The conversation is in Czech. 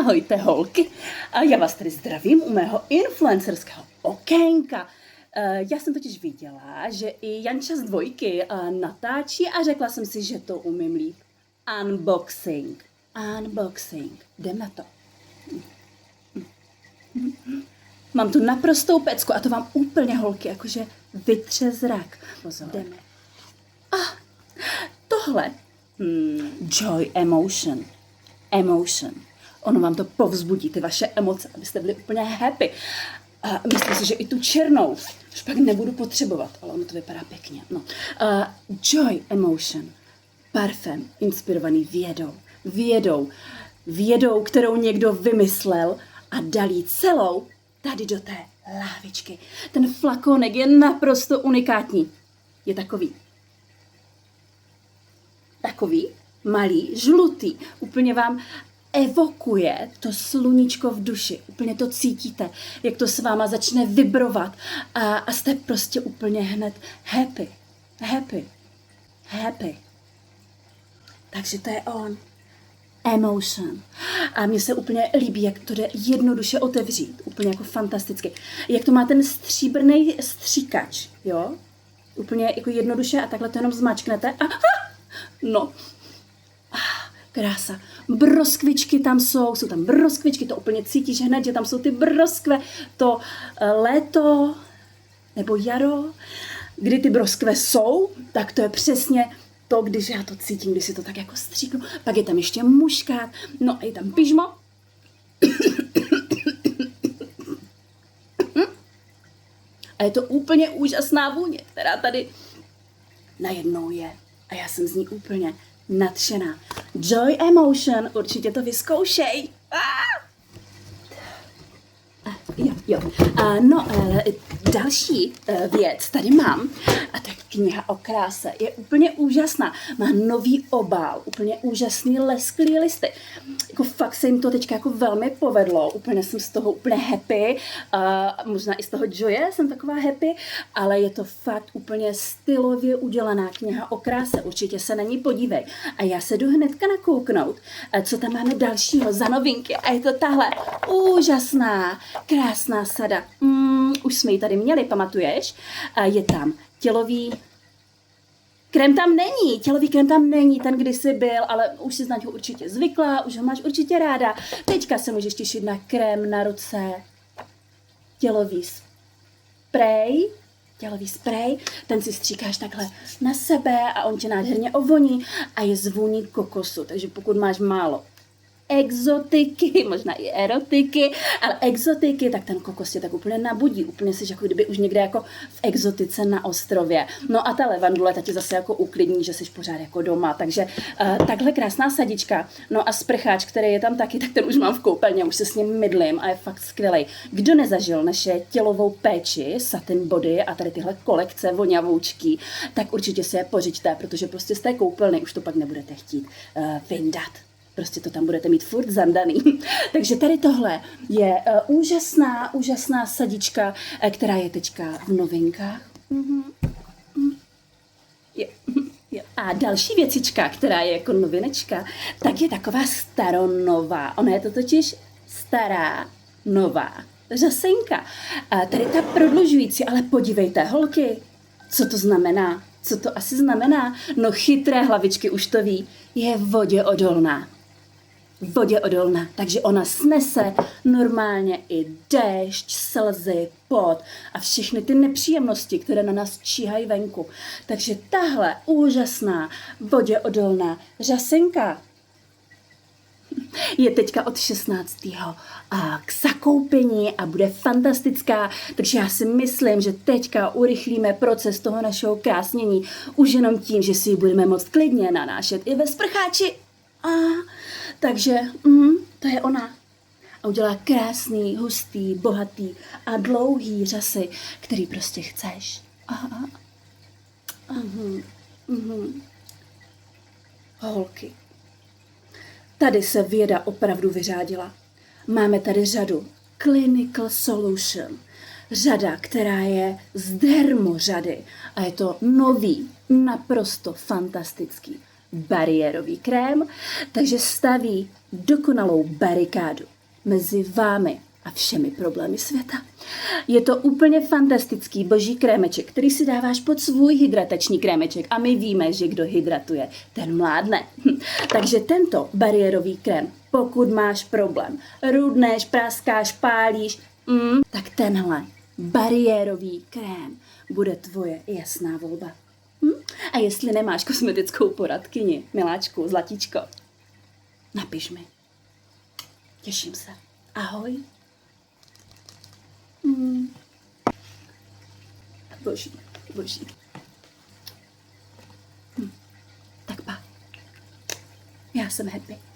Ahojte holky, a já vás tady zdravím u mého influencerského okénka. Já jsem totiž viděla, že i Janča z Dvojky natáčí a řekla jsem si, že to umím líp. Unboxing. Jdem na to. Mám tu naprostou pecku a to vám úplně holky jakože vytře zrak. Pozor. Jdeme. Tohle. Joy emotion. Ono vám to povzbudí, ty vaše emoce, abyste byli úplně happy. A myslím si, že i tu černou už pak nebudu potřebovat, ale ono to vypadá pěkně. No. Joy emotion. Parfém inspirovaný vědou, kterou někdo vymyslel a dal jí celou tady do té láhvičky. Ten flakonek je naprosto unikátní. Je takový malý, žlutý, úplně vám evokuje to sluníčko v duši. Úplně to cítíte, jak to s váma začne vibrovat a jste prostě úplně hned happy. Takže to je on. Emotion. A mně se úplně líbí, jak to jde jednoduše otevřít. Úplně jako fantasticky. Jak to má ten stříbrný stříkač, jo? Úplně jako jednoduše a takhle to jenom zmačknete. No. Krása. Broskvičky tam jsou tam broskvičky, to úplně cítíš hned, že tam jsou ty broskve. To léto nebo jaro, kdy ty broskve jsou, tak to je přesně to, když já to cítím, když si to tak jako stříknu. Pak je tam ještě muškát, no a je tam pyžmo. A je to úplně úžasná vůně, která tady najednou je. A já jsem z ní úplně nadšená. Joy emotion, určitě to vyzkoušej. Další věc tady mám, a to je kniha o kráse, je úplně úžasná. Má nový obal, úplně úžasný lesklý listy. Jako fakt se jim to teďka jako velmi povedlo, úplně jsem z toho úplně happy, možná i z toho Joye jsem taková happy, ale je to fakt úplně stylově udělaná kniha o kráse, určitě se na ní podívej. A já se jdu hnedka nakouknout, co tam máme dalšího za novinky, a je to tahle úžasná, krásná sada. Už jsme ji tady měli, pamatuješ? Je tam tělový krém tam není, ten kdysi byl, ale už si na něho určitě zvykla, už ho máš určitě ráda. Teďka se můžeš těšit na krém na ruce, tělový sprej, ten si stříkáš takhle na sebe a on tě nádherně ovoní a je z vůní kokosu, takže pokud máš málo exotiky, možná i erotiky, ale exotiky, tak ten kokos tě tak úplně nabudí, úplně jsi jako kdyby už někde jako v exotice na ostrově. No a ta levandule, ta tě zase jako uklidní, že jsi pořád jako doma, takže takhle krásná sadička. No a sprcháč, který je tam taky, tak ten už mám v koupelně, už se s ním mydlím a je fakt skvělej. Kdo nezažil naše tělovou péči, satin body a tady tyhle kolekce voňavoučky, tak určitě si je pořiďte, protože prostě z té koupelny už to pak nebudete chtít vyndat. Prostě to tam budete mít furt zandaný. Takže tady tohle je úžasná sadička, která je teďka v novinkách. A další věcička, která je jako novinečka, tak je taková staronová. Ona je to totiž stará, nová řasenka. A tady ta prodlužující, ale podívejte, holky, co to znamená? Co to asi znamená? No chytré hlavičky už to ví, je voděodolná, takže ona snese normálně i déšť, slzy, pot a všechny ty nepříjemnosti, které na nás číhají venku. Takže tahle úžasná voděodolná řasenka je teďka od 16. k zakoupení a bude fantastická, takže já si myslím, že teďka urychlíme proces toho našeho krásnění už jenom tím, že si ji budeme moct klidně nanášet i ve sprcháči. Takže to je ona. A udělá krásný, hustý, bohatý a dlouhý řasy, který prostě chceš. Holky. Tady se věda opravdu vyřádila. Máme tady řadu Clinical Solution. Řada, která je z dermořady a je to nový, naprosto fantastický bariérový krém, takže staví dokonalou barikádu mezi vámi a všemi problémy světa. Je to úplně fantastický boží krémeček, který si dáváš pod svůj hydratační krémeček a my víme, že kdo hydratuje, ten mládne. Takže tento bariérový krém, pokud máš problém, rudneš, praskáš, pálíš, tak tenhle bariérový krém bude tvoje jasná volba. A jestli nemáš kosmetickou poradkyni, miláčku, zlatíčko, napiš mi. Těším se. Ahoj. Boží. Tak pa. Já jsem happy.